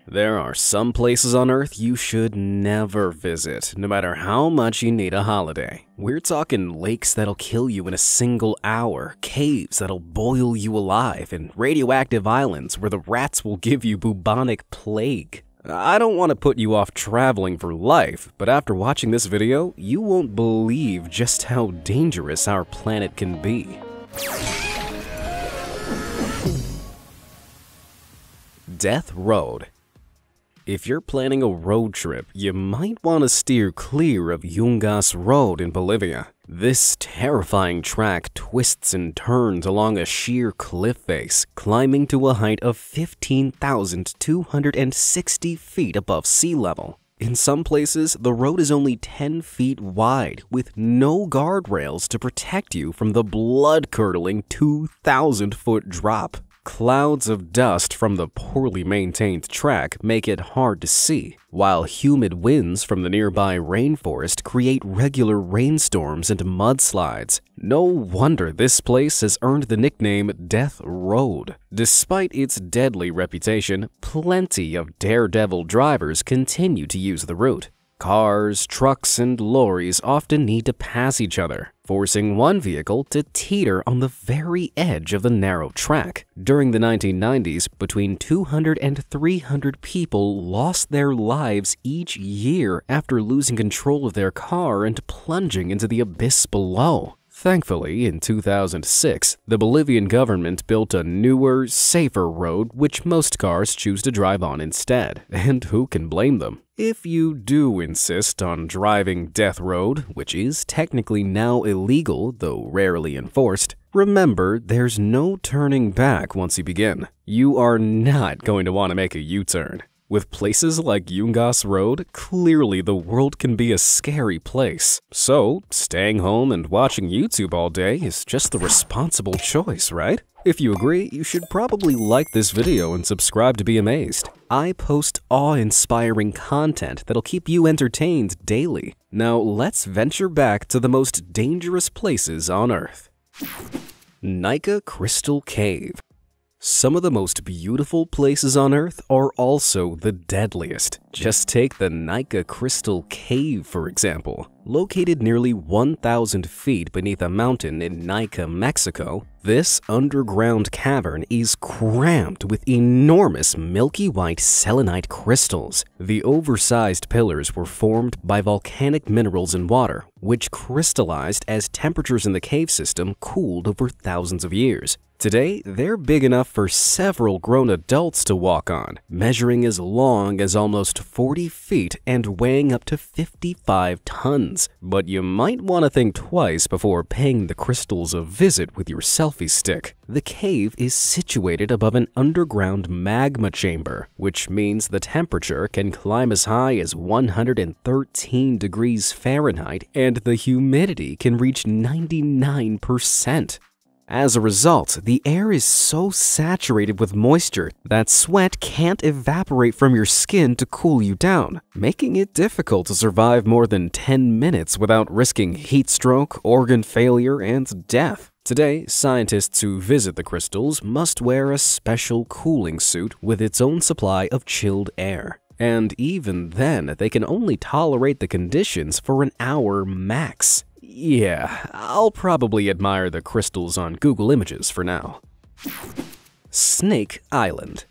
There are some places on Earth you should never visit, no matter how much you need a holiday. We're talking lakes that'll kill you in a single hour, caves that'll boil you alive, and radioactive islands where the rats will give you bubonic plague. I don't want to put you off traveling for life, but after watching this video, you won't believe just how dangerous our planet can be. Death Road. If you're planning a road trip, you might want to steer clear of Yungas Road in Bolivia. This terrifying track twists and turns along a sheer cliff face, climbing to a height of 15,260 feet above sea level. In some places, the road is only 10 feet wide, with no guardrails to protect you from the blood-curdling 2,000-foot drop. Clouds of dust from the poorly maintained track make it hard to see, while humid winds from the nearby rainforest create regular rainstorms and mudslides. No wonder this place has earned the nickname Death Road. Despite its deadly reputation, plenty of daredevil drivers continue to use the route. Cars, trucks, and lorries often need to pass each other, forcing one vehicle to teeter on the very edge of the narrow track. During the 1990s, between 200 and 300 people lost their lives each year after losing control of their car and plunging into the abyss below. Thankfully, in 2006, the Bolivian government built a newer, safer road which most cars choose to drive on instead, and who can blame them? If you do insist on driving Death Road, which is technically now illegal, though rarely enforced, remember there's no turning back once you begin. You are not going to want to make a U-turn. With places like Yungas Road, clearly the world can be a scary place. So, staying home and watching YouTube all day is just the responsible choice, right? If you agree, you should probably like this video and subscribe to be amazed. I post awe-inspiring content that'll keep you entertained daily. Now, let's venture back to the most dangerous places on Earth. Nika Crystal Cave. Some of the most beautiful places on Earth are also the deadliest. Just take the Nika Crystal Cave, for example. Located nearly 1,000 feet beneath a mountain in Nika, Mexico, this underground cavern is crammed with enormous milky white selenite crystals. The oversized pillars were formed by volcanic minerals and water, which crystallized as temperatures in the cave system cooled over thousands of years. Today, they're big enough for several grown adults to walk on, measuring as long as almost 40 feet and weighing up to 55 tons. But you might want to think twice before paying the crystals a visit with your selfie stick. The cave is situated above an underground magma chamber, which means the temperature can climb as high as 113 degrees Fahrenheit and the humidity can reach 99%. As a result, the air is so saturated with moisture that sweat can't evaporate from your skin to cool you down, making it difficult to survive more than 10 minutes without risking heat stroke, organ failure, and death. Today, scientists who visit the crystals must wear a special cooling suit with its own supply of chilled air. And even then, they can only tolerate the conditions for an hour max. Yeah, I'll probably admire the crystals on Google Images for now. Snake Island.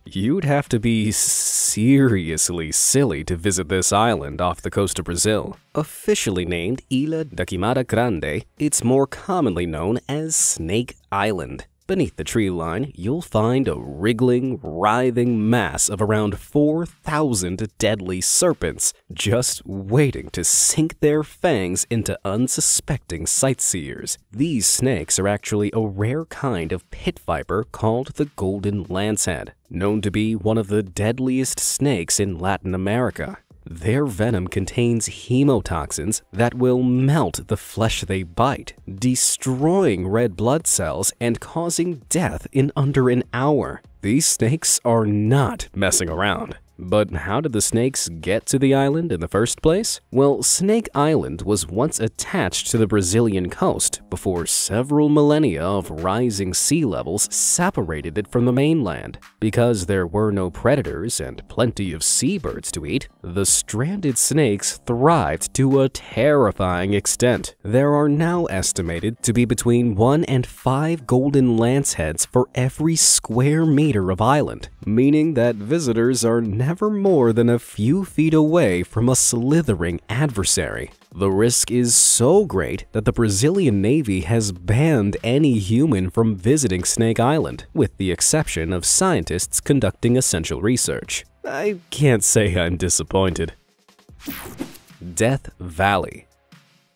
You'd have to be seriously silly to visit this island off the coast of Brazil. Officially named Ilha da Queimada Grande, it's more commonly known as Snake Island. Beneath the tree line, you'll find a wriggling, writhing mass of around 4,000 deadly serpents, just waiting to sink their fangs into unsuspecting sightseers. These snakes are actually a rare kind of pit viper called the golden lancehead, known to be one of the deadliest snakes in Latin America. Their venom contains hemotoxins that will melt the flesh they bite, destroying red blood cells and causing death in under an hour. These snakes are not messing around. But how did the snakes get to the island in the first place? Well, Snake Island was once attached to the Brazilian coast before several millennia of rising sea levels separated it from the mainland. Because there were no predators and plenty of seabirds to eat, the stranded snakes thrived to a terrifying extent. There are now estimated to be between 1 and 5 golden lanceheads for every square meter of island, meaning that visitors are never more than a few feet away from a slithering adversary. The risk is so great that the Brazilian Navy has banned any human from visiting Snake Island, with the exception of scientists conducting essential research. I can't say I'm disappointed. Death Valley.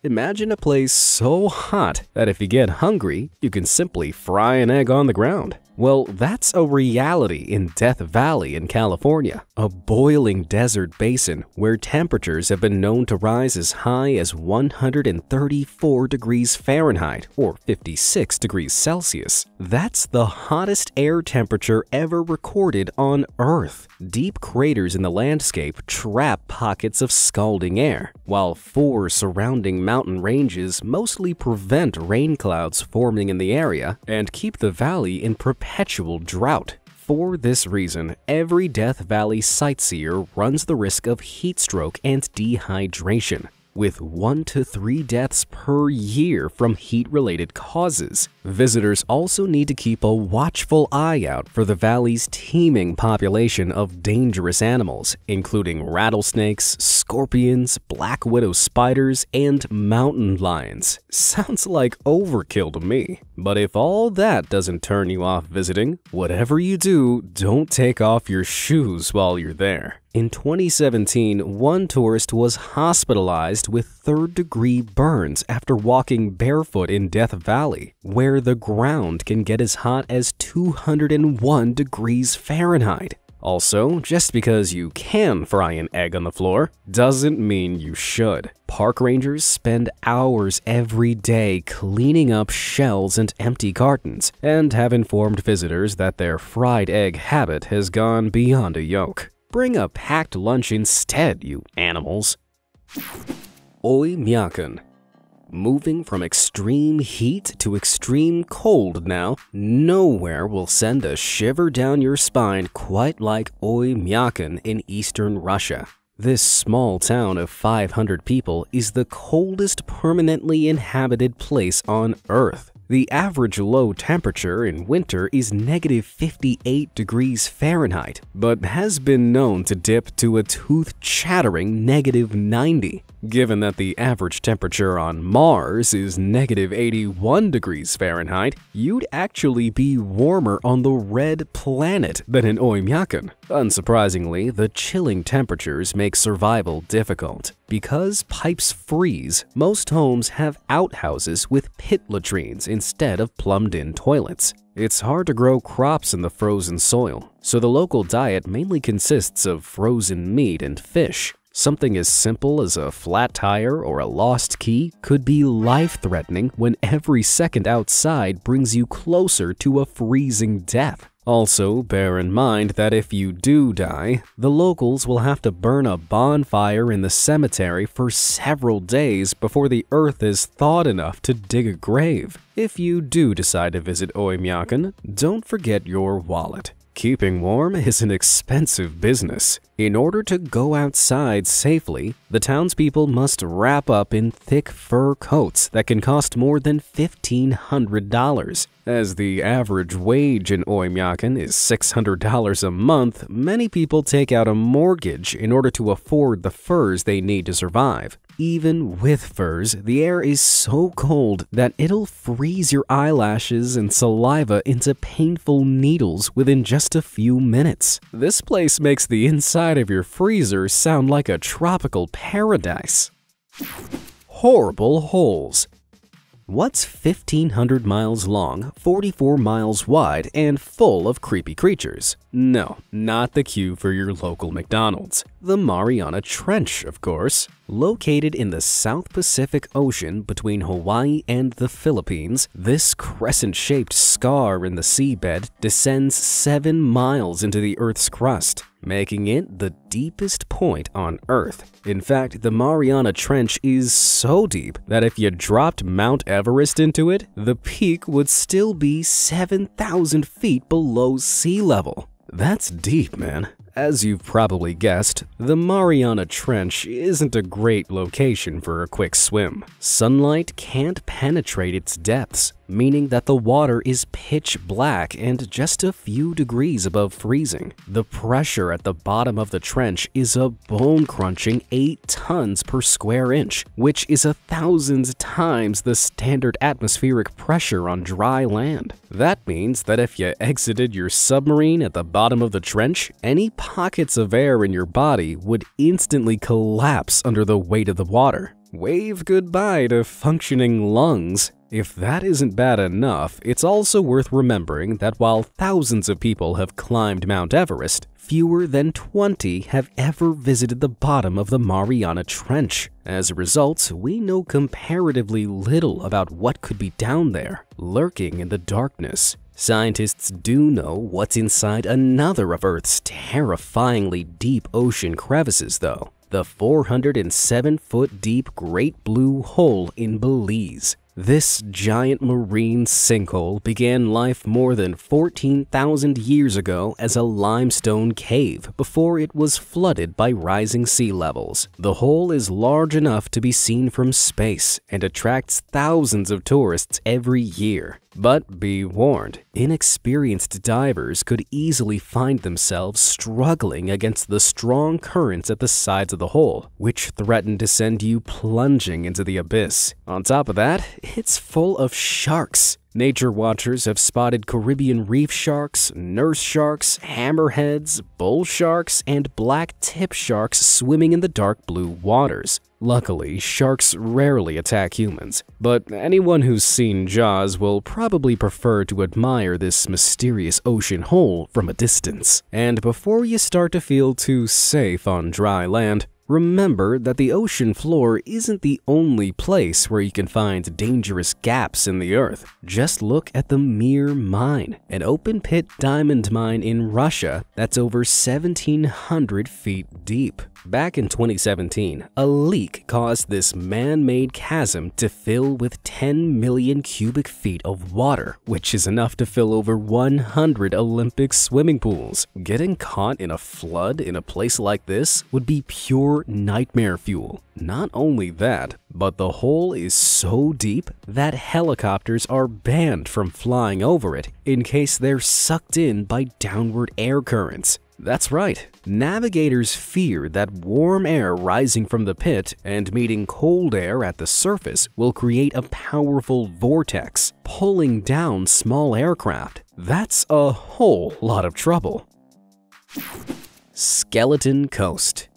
Imagine a place so hot that if you get hungry, you can simply fry an egg on the ground. Well, that's a reality in Death Valley in California, a boiling desert basin where temperatures have been known to rise as high as 134 degrees Fahrenheit or 56 degrees Celsius. That's the hottest air temperature ever recorded on Earth. Deep craters in the landscape trap pockets of scalding air, while 4 surrounding mountain ranges mostly prevent rain clouds forming in the area and keep the valley in perpetual drought. For this reason, every Death Valley sightseer runs the risk of heat stroke and dehydration, with 1 to 3 deaths per year from heat-related causes. Visitors also need to keep a watchful eye out for the valley's teeming population of dangerous animals, including rattlesnakes, scorpions, black widow spiders, and mountain lions. Sounds like overkill to me. But if all that doesn't turn you off visiting, whatever you do, don't take off your shoes while you're there. In 2017, one tourist was hospitalized with third-degree burns after walking barefoot in Death Valley, where the ground can get as hot as 201 degrees Fahrenheit. Also, just because you can fry an egg on the floor doesn't mean you should. Park rangers spend hours every day cleaning up shells and empty cartons, and have informed visitors that their fried egg habit has gone beyond a joke. Bring a packed lunch instead, you animals. Oymyakon. Moving from extreme heat to extreme cold now, nowhere will send a shiver down your spine quite like Oymyakon in eastern Russia. This small town of 500 people is the coldest permanently inhabited place on Earth. The average low temperature in winter is -58 degrees Fahrenheit, but has been known to dip to a tooth-chattering -90. Given that the average temperature on Mars is -81 degrees Fahrenheit, you'd actually be warmer on the red planet than in Oymyakon. Unsurprisingly, the chilling temperatures make survival difficult. Because pipes freeze, most homes have outhouses with pit latrines instead of plumbed-in toilets. It's hard to grow crops in the frozen soil, so the local diet mainly consists of frozen meat and fish. Something as simple as a flat tire or a lost key could be life-threatening when every second outside brings you closer to a freezing death. Also, bear in mind that if you do die, the locals will have to burn a bonfire in the cemetery for several days before the earth is thawed enough to dig a grave. If you do decide to visit Oymyakon, don't forget your wallet. Keeping warm is an expensive business. In order to go outside safely, the townspeople must wrap up in thick fur coats that can cost more than $1,500. As the average wage in Oymyakon is $600 a month, many people take out a mortgage in order to afford the furs they need to survive. Even with furs, the air is so cold that it'll freeze your eyelashes and saliva into painful needles within just a few minutes. This place makes the inside of your freezer sound like a tropical paradise. Horrible holes. What's 1,500 miles long, 44 miles wide, and full of creepy creatures? No, not the queue for your local McDonald's. The Mariana Trench, of course. Located in the South Pacific Ocean between Hawaii and the Philippines, this crescent-shaped scar in the seabed descends 7 miles into the Earth's crust, making it the deepest point on Earth. In fact, the Mariana Trench is so deep that if you dropped Mount Everest into it, the peak would still be 7,000 feet below sea level. That's deep, man. As you've probably guessed, the Mariana Trench isn't a great location for a quick swim. Sunlight can't penetrate its depths, meaning that the water is pitch black and just a few degrees above freezing. The pressure at the bottom of the trench is a bone-crunching 8 tons per square inch, which is 1,000 times the standard atmospheric pressure on dry land. That means that if you exited your submarine at the bottom of the trench, any pockets of air in your body would instantly collapse under the weight of the water. Wave goodbye to functioning lungs. If that isn't bad enough, it's also worth remembering that while thousands of people have climbed Mount Everest, fewer than 20 have ever visited the bottom of the Mariana Trench. As a result, we know comparatively little about what could be down there, lurking in the darkness. Scientists do know what's inside another of Earth's terrifyingly deep ocean crevices, though. The 407-foot deep Great Blue Hole in Belize. This giant marine sinkhole began life more than 14,000 years ago as a limestone cave before it was flooded by rising sea levels. The hole is large enough to be seen from space and attracts thousands of tourists every year. But be warned, inexperienced divers could easily find themselves struggling against the strong currents at the sides of the hole, which threaten to send you plunging into the abyss. On top of that, it's full of sharks. Nature watchers have spotted Caribbean reef sharks, nurse sharks, hammerheads, bull sharks, and black tip sharks swimming in the dark blue waters. Luckily, sharks rarely attack humans, but anyone who's seen Jaws will probably prefer to admire this mysterious ocean hole from a distance. And before you start to feel too safe on dry land, remember that the ocean floor isn't the only place where you can find dangerous gaps in the earth. Just look at the Mir Mine, an open-pit diamond mine in Russia that's over 1,700 feet deep. Back in 2017, a leak caused this man-made chasm to fill with 10 million cubic feet of water, which is enough to fill over 100 Olympic swimming pools. Getting caught in a flood in a place like this would be pure nightmare fuel. Not only that, but the hole is so deep that helicopters are banned from flying over it in case they're sucked in by downward air currents. That's right, navigators fear that warm air rising from the pit and meeting cold air at the surface will create a powerful vortex, pulling down small aircraft. That's a whole lot of trouble. Skeleton Coast.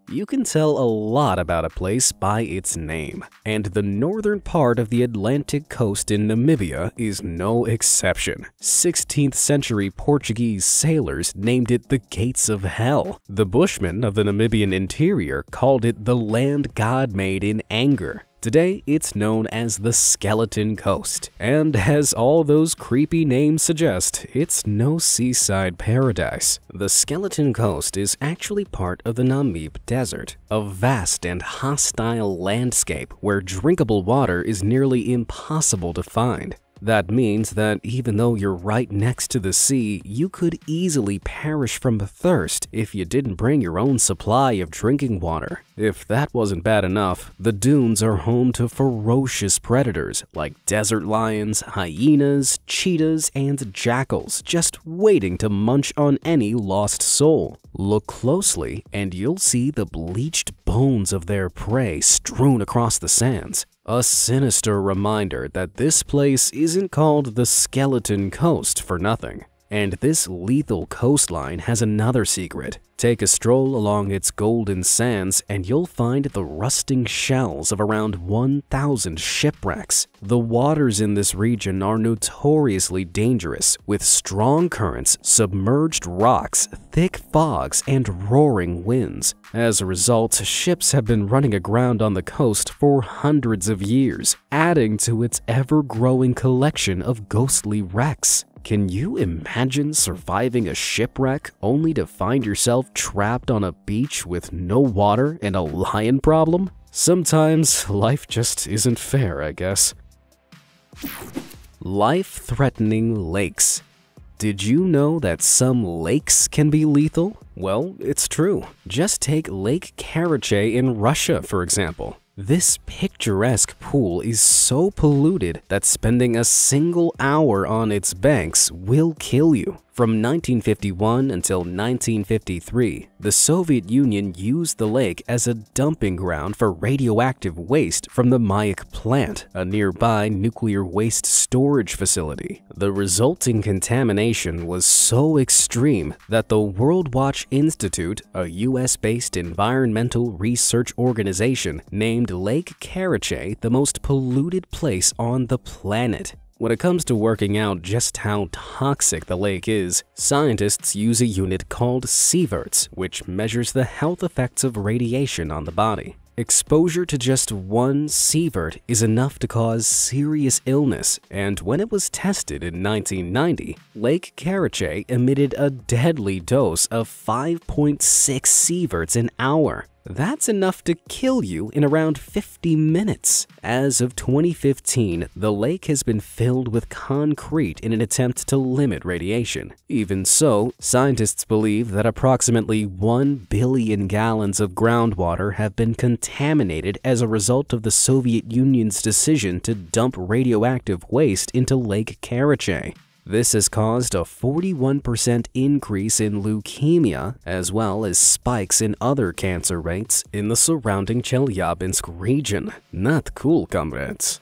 You can tell a lot about a place by its name, and the northern part of the Atlantic coast in Namibia is no exception. 16th century Portuguese sailors named it the Gates of Hell. The Bushmen of the Namibian interior called it the land God made in anger. Today, it's known as the Skeleton Coast, and as all those creepy names suggest, it's no seaside paradise. The Skeleton Coast is actually part of the Namib Desert, a vast and hostile landscape where drinkable water is nearly impossible to find. That means that even though you're right next to the sea, you could easily perish from thirst if you didn't bring your own supply of drinking water. If that wasn't bad enough, the dunes are home to ferocious predators like desert lions, hyenas, cheetahs, and jackals just waiting to munch on any lost soul. Look closely and you'll see the bleached bones of their prey strewn across the sands. A sinister reminder that this place isn't called the Skeleton Coast for nothing. And this lethal coastline has another secret. Take a stroll along its golden sands and you'll find the rusting shells of around 1,000 shipwrecks. The waters in this region are notoriously dangerous, with strong currents, submerged rocks, thick fogs, and roaring winds. As a result, ships have been running aground on the coast for hundreds of years, adding to its ever-growing collection of ghostly wrecks. Can you imagine surviving a shipwreck only to find yourself trapped on a beach with no water and a lion problem? Sometimes life just isn't fair, I guess. Life-threatening lakes. Did you know that some lakes can be lethal? Well, it's true. Just take Lake Karachay in Russia, for example. This picturesque pool is so polluted that spending a single hour on its banks will kill you. From 1951 until 1953, the Soviet Union used the lake as a dumping ground for radioactive waste from the Mayak plant, a nearby nuclear waste storage facility. The resulting contamination was so extreme that the World Watch Institute, a US-based environmental research organization, named Lake Karachay the most polluted place on the planet. When it comes to working out just how toxic the lake is, scientists use a unit called sieverts, which measures the health effects of radiation on the body. Exposure to just one sievert is enough to cause serious illness, and when it was tested in 1990, Lake Karachay emitted a deadly dose of 5.6 sieverts an hour. That's enough to kill you in around 50 minutes. As of 2015, the lake has been filled with concrete in an attempt to limit radiation. Even so, scientists believe that approximately 1 billion gallons of groundwater have been contaminated as a result of the Soviet Union's decision to dump radioactive waste into Lake Karachay. This has caused a 41% increase in leukemia, as well as spikes in other cancer rates in the surrounding Chelyabinsk region. Not cool, comrades.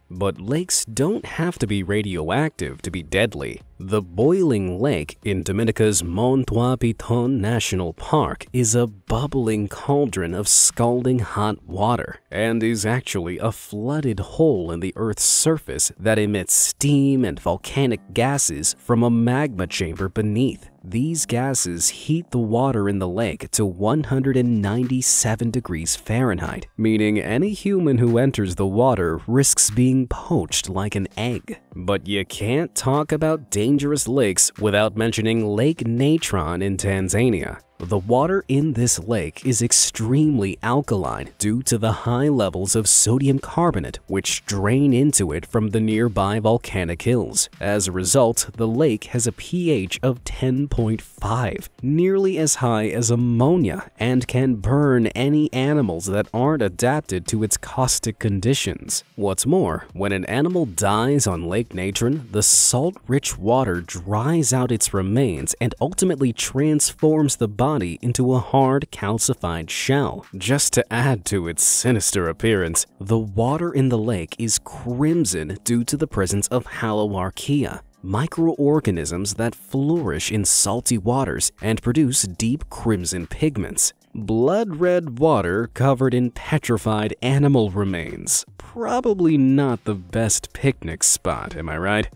But lakes don't have to be radioactive to be deadly. The boiling lake in Dominica's Mont Piton National Park is a bubbling cauldron of scalding hot water and is actually a flooded hole in the Earth's surface that emits steam and volcanic gases from a magma chamber beneath. These gases heat the water in the lake to 197 degrees Fahrenheit, meaning any human who enters the water risks being poached like an egg. But you can't talk about dangerous lakes without mentioning Lake Natron in Tanzania. The water in this lake is extremely alkaline due to the high levels of sodium carbonate which drain into it from the nearby volcanic hills. As a result, the lake has a pH of 10.5, nearly as high as ammonia, and can burn any animals that aren't adapted to its caustic conditions. What's more, when an animal dies on Lake Natron, the salt-rich water dries out its remains and ultimately transforms the body into a hard, calcified shell. Just to add to its sinister appearance, the water in the lake is crimson due to the presence of haloarchaea, microorganisms that flourish in salty waters and produce deep crimson pigments. Blood-red water covered in petrified animal remains. Probably not the best picnic spot, am I right?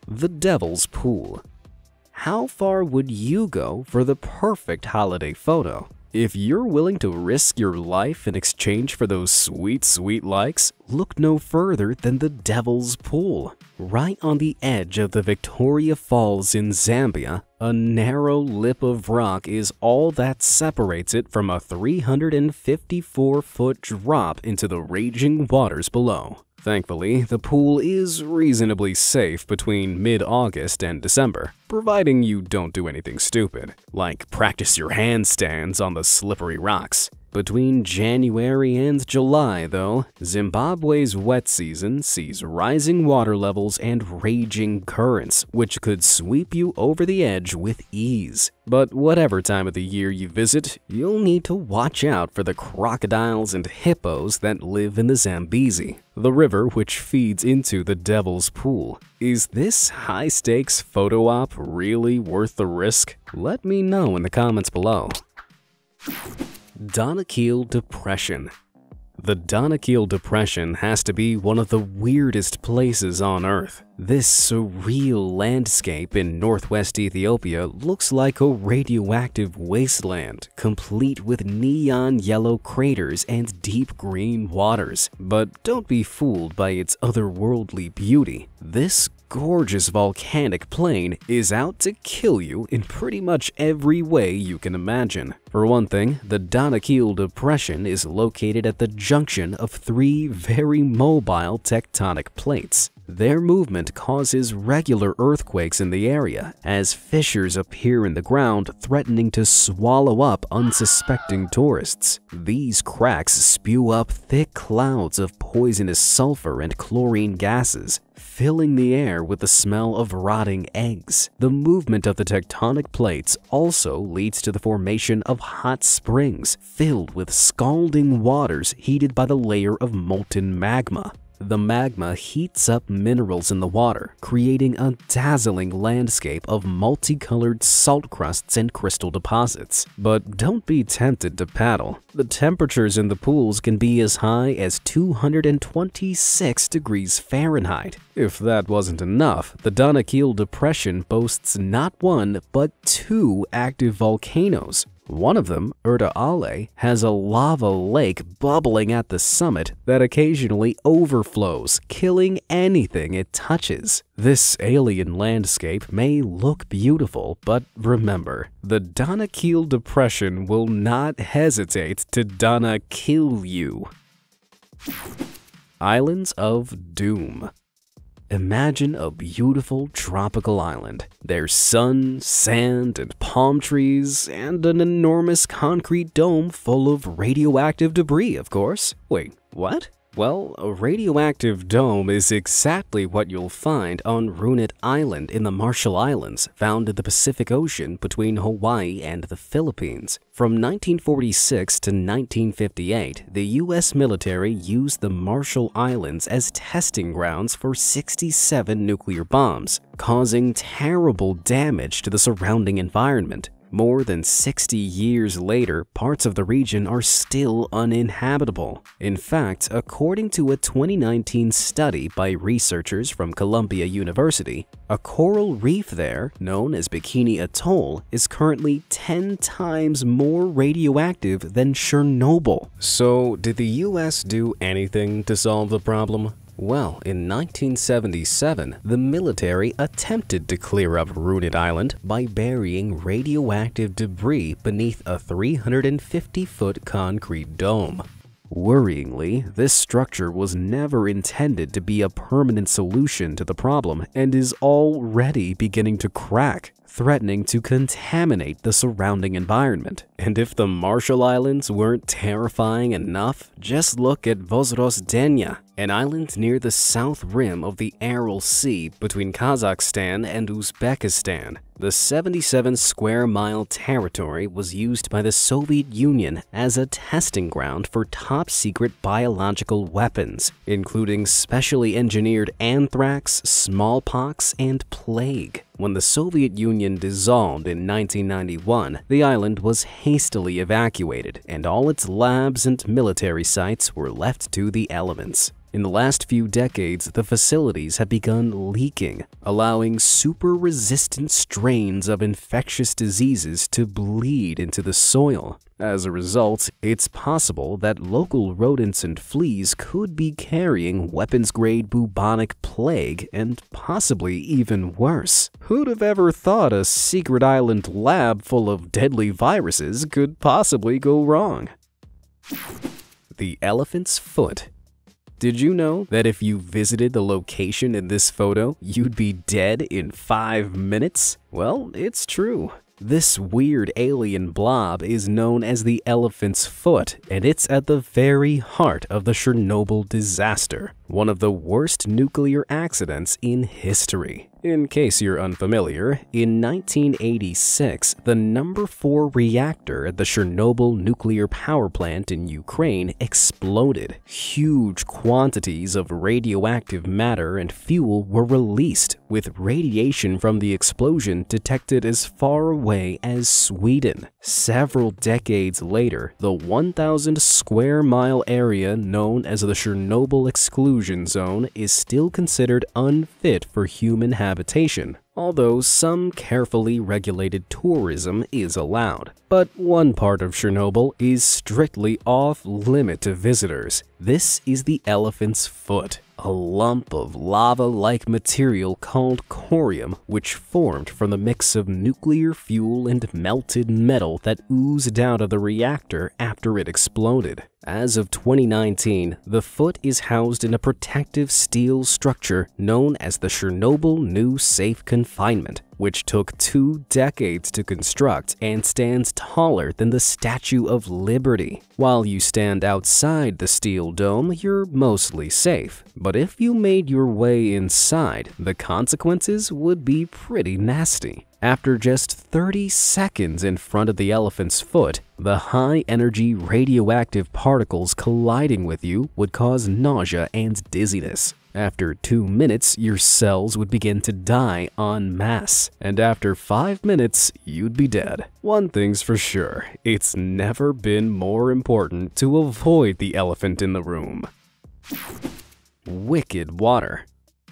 The Devil's Pool. How far would you go for the perfect holiday photo? If you're willing to risk your life in exchange for those sweet, sweet likes, look no further than the Devil's Pool. Right on the edge of the Victoria Falls in Zambia, a narrow lip of rock is all that separates it from a 354-foot drop into the raging waters below. Thankfully, the pool is reasonably safe between mid-August and December, providing you don't do anything stupid, like practice your handstands on the slippery rocks. Between January and July, though, Zimbabwe's wet season sees rising water levels and raging currents, which could sweep you over the edge with ease. But whatever time of the year you visit, you'll need to watch out for the crocodiles and hippos that live in the Zambezi, the river which feeds into the Devil's Pool. Is this high-stakes photo op really worth the risk? Let me know in the comments below. Donaquel Depression. The Donaquel Depression has to be one of the weirdest places on Earth. This surreal landscape in northwest Ethiopia looks like a radioactive wasteland, complete with neon yellow craters and deep green waters. But don't be fooled by its otherworldly beauty. This gorgeous volcanic plain is out to kill you in pretty much every way you can imagine. For one thing, the Donaquel Depression is located at the junction of three very mobile tectonic plates. Their movement causes regular earthquakes in the area, as fissures appear in the ground, threatening to swallow up unsuspecting tourists. These cracks spew up thick clouds of poisonous sulfur and chlorine gases, filling the air with the smell of rotting eggs. The movement of the tectonic plates also leads to the formation of hot springs filled with scalding waters heated by the layer of molten magma. The magma heats up minerals in the water, creating a dazzling landscape of multicolored salt crusts and crystal deposits. But don't be tempted to paddle. The temperatures in the pools can be as high as 226 degrees Fahrenheit. If that wasn't enough, the Donaquel Depression boasts not one, but two active volcanoes. One of them, Erta Ale, has a lava lake bubbling at the summit that occasionally overflows, killing anything it touches. This alien landscape may look beautiful, but remember, the Donaquel Depression will not hesitate to Donakill you. Islands of Doom. Imagine a beautiful tropical island. There's sun, sand, and palm trees, and an enormous concrete dome full of radioactive debris, of course. Wait, what? Well, a radioactive dome is exactly what you'll find on Runit Island in the Marshall Islands, found in the Pacific Ocean between Hawaii and the Philippines. From 1946 to 1958, the U.S. military used the Marshall Islands as testing grounds for 67 nuclear bombs, causing terrible damage to the surrounding environment. More than 60 years later, parts of the region are still uninhabitable. In fact, according to a 2019 study by researchers from Columbia University, a coral reef there, known as Bikini Atoll, is currently 10 times more radioactive than Chernobyl. So, did the US do anything to solve the problem? Well, in 1977, the military attempted to clear up Runit Island by burying radioactive debris beneath a 350-foot concrete dome. Worryingly, this structure was never intended to be a permanent solution to the problem and is already beginning to crack, threatening to contaminate the surrounding environment. And if the Marshall Islands weren't terrifying enough, just look at Vozrozhdenia, an island near the south rim of the Aral Sea between Kazakhstan and Uzbekistan. The 77-square-mile territory was used by the Soviet Union as a testing ground for top-secret biological weapons, including specially engineered anthrax, smallpox, and plague. When the Soviet Union dissolved in 1991, the island was hastily evacuated, and all its labs and military sites were left to the elements. In the last few decades, the facilities have begun leaking, allowing super-resistant strains of infectious diseases to bleed into the soil. As a result, it's possible that local rodents and fleas could be carrying weapons-grade bubonic plague and possibly even worse. Who'd have ever thought a secret island lab full of deadly viruses could possibly go wrong? The Elephant's Foot. Did you know that if you visited the location in this photo, you'd be dead in 5 minutes? Well, it's true. This weird alien blob is known as the elephant's foot, and it's at the very heart of the Chernobyl disaster, one of the worst nuclear accidents in history. In case you're unfamiliar, in 1986, the number 4 reactor at the Chernobyl nuclear power plant in Ukraine exploded. Huge quantities of radioactive matter and fuel were released, with radiation from the explosion detected as far away as Sweden. Several decades later, the 1,000 square mile area known as the Chernobyl exclusion zone is still considered unfit for human habitation, although some carefully regulated tourism is allowed. But one part of Chernobyl is strictly off-limit to visitors. This is the elephant's foot, a lump of lava-like material called corium, which formed from the mix of nuclear fuel and melted metal that oozed out of the reactor after it exploded. As of 2019, the foot is housed in a protective steel structure known as the Chernobyl New Safe Confinement, which took 2 decades to construct and stands taller than the Statue of Liberty. While you stand outside the steel dome, you're mostly safe, but if you made your way inside, the consequences would be pretty nasty. After just 30 seconds in front of the elephant's foot, the high-energy radioactive particles colliding with you would cause nausea and dizziness. After 2 minutes, your cells would begin to die en masse, and after 5 minutes, you'd be dead. One thing's for sure, it's never been more important to avoid the elephant in the room. Wicked water.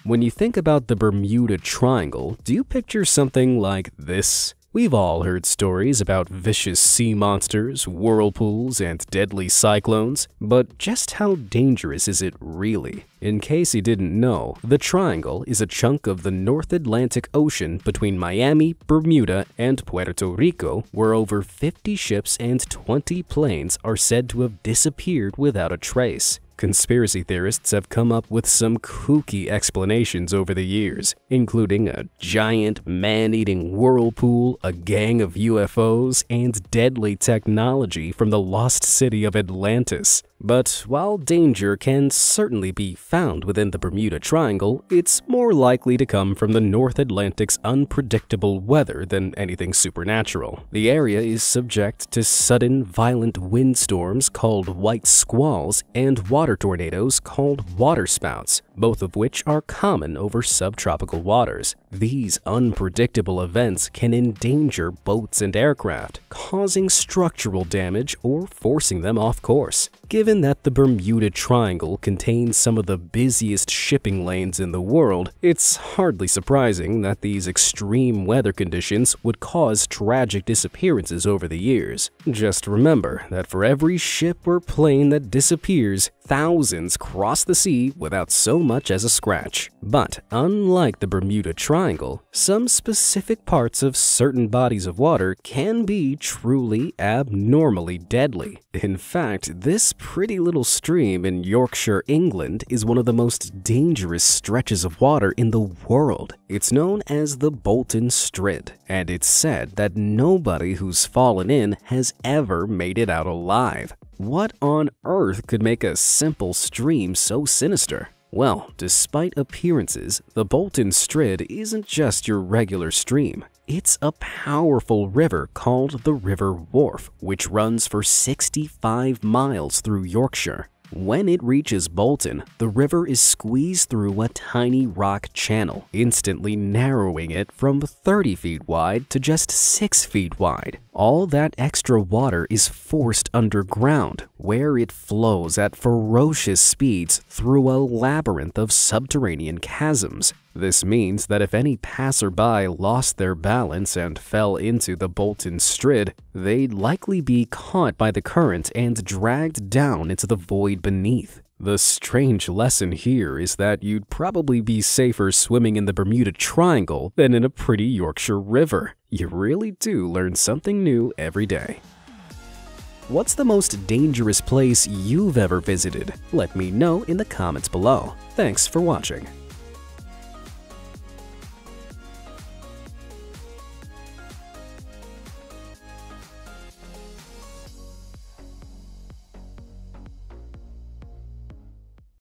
When you think about the Bermuda Triangle, do you picture something like this? We've all heard stories about vicious sea monsters, whirlpools, and deadly cyclones, but just how dangerous is it really? In case you didn't know, the Triangle is a chunk of the North Atlantic Ocean between Miami, Bermuda, and Puerto Rico, where over 50 ships and 20 planes are said to have disappeared without a trace. Conspiracy theorists have come up with some kooky explanations over the years, including a giant man-eating whirlpool, a gang of UFOs, and deadly technology from the lost city of Atlantis. But while danger can certainly be found within the Bermuda Triangle, it's more likely to come from the North Atlantic's unpredictable weather than anything supernatural. The area is subject to sudden, violent windstorms called white squalls and water tornadoes called waterspouts, both of which are common over subtropical waters. These unpredictable events can endanger boats and aircraft, causing structural damage or forcing them off course. Given that the Bermuda Triangle contains some of the busiest shipping lanes in the world, it's hardly surprising that these extreme weather conditions would cause tragic disappearances over the years. Just remember that for every ship or plane that disappears, thousands cross the sea without so much as a scratch. But unlike the Bermuda Triangle, some specific parts of certain bodies of water can be truly abnormally deadly. In fact, this pretty little stream in Yorkshire, England is one of the most dangerous stretches of water in the world. It's known as the Bolton Strid, and it's said that nobody who's fallen in has ever made it out alive. What on earth could make a simple stream so sinister? Well, despite appearances, the Bolton Strid isn't just your regular stream. It's a powerful river called the River Wharfe, which runs for 65 miles through Yorkshire. When it reaches Bolton, the river is squeezed through a tiny rock channel, instantly narrowing it from 30 feet wide to just 6 feet wide. All that extra water is forced underground, where it flows at ferocious speeds through a labyrinth of subterranean chasms. This means that if any passerby lost their balance and fell into the Bolton Strid, they'd likely be caught by the current and dragged down into the void beneath. The strange lesson here is that you'd probably be safer swimming in the Bermuda Triangle than in a pretty Yorkshire river. You really do learn something new every day. What's the most dangerous place you've ever visited? Let me know in the comments below. Thanks for watching.